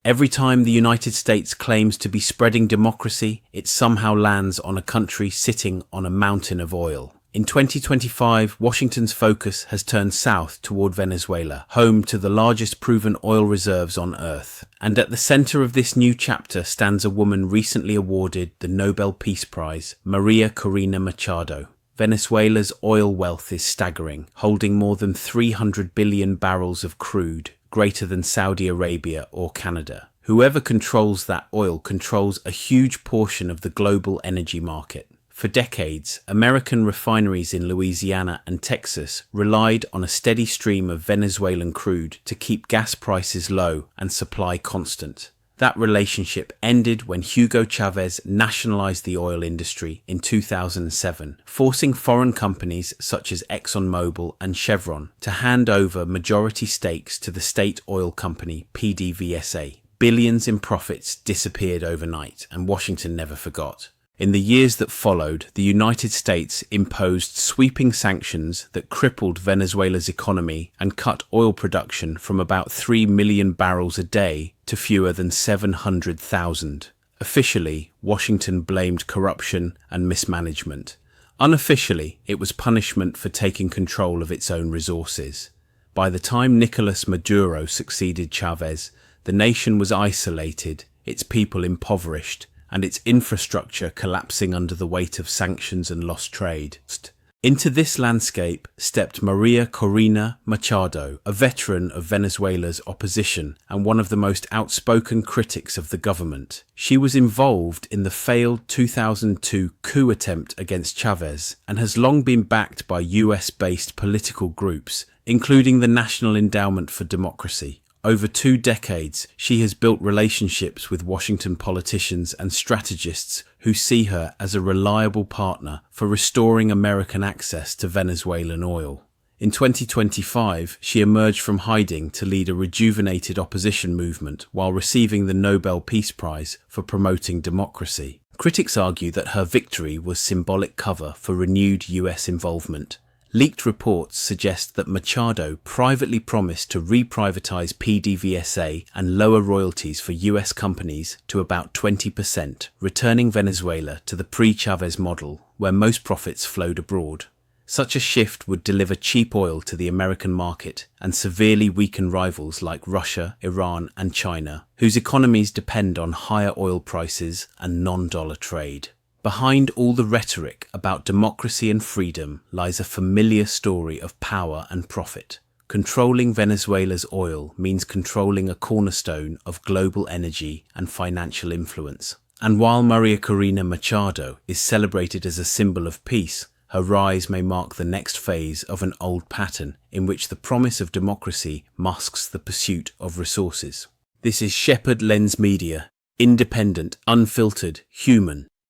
Every time the United States claims to be spreading democracy, it somehow lands on a country sitting on a mountain of oil. In 2025, Washington's focus has turned south toward Venezuela, home to the largest proven oil reserves on Earth. And at the center of this new chapter stands a woman recently awarded the Nobel Peace Prize, María Corina Machado. Venezuela's oil wealth is staggering, holding more than 300 billion barrels of crude, greater than Saudi Arabia or Canada. Whoever controls that oil controls a huge portion of the global energy market. For decades, American refineries in Louisiana and Texas relied on a steady stream of Venezuelan crude to keep gas prices low and supply constant. That relationship ended when Hugo Chávez nationalized the oil industry in 2007, forcing foreign companies such as ExxonMobil and Chevron to hand over majority stakes to the state oil company PDVSA. Billions in profits disappeared overnight, and Washington never forgot. In the years that followed, the United States imposed sweeping sanctions that crippled Venezuela's economy and cut oil production from about 3 million barrels a day to fewer than 700,000. Officially, Washington blamed corruption and mismanagement. Unofficially, it was punishment for taking control of its own resources. By the time Nicolás Maduro succeeded Chávez, the nation was isolated, its people impoverished, and its infrastructure collapsing under the weight of sanctions and lost trade. Into this landscape stepped María Corina Machado, a veteran of Venezuela's opposition and one of the most outspoken critics of the government. She was involved in the failed 2002 coup attempt against Chávez and has long been backed by US-based political groups, including the National Endowment for Democracy. Over 2 decades, she has built relationships with Washington politicians and strategists who see her as a reliable partner for restoring American access to Venezuelan oil. In 2025, she emerged from hiding to lead a rejuvenated opposition movement while receiving the Nobel Peace Prize for promoting democracy. Critics argue that her victory was symbolic cover for renewed US involvement. Leaked reports suggest that Machado privately promised to re-privatize PDVSA and lower royalties for US companies to about 20%, returning Venezuela to the pre-Chávez model, where most profits flowed abroad. Such a shift would deliver cheap oil to the American market and severely weaken rivals like Russia, Iran, and China, whose economies depend on higher oil prices and non-dollar trade. Behind all the rhetoric about democracy and freedom lies a familiar story of power and profit. Controlling Venezuela's oil means controlling a cornerstone of global energy and financial influence. And while María Corina Machado is celebrated as a symbol of peace, her rise may mark the next phase of an old pattern in which the promise of democracy masks the pursuit of resources. This is Sheppard Lens Media, independent, unfiltered, human.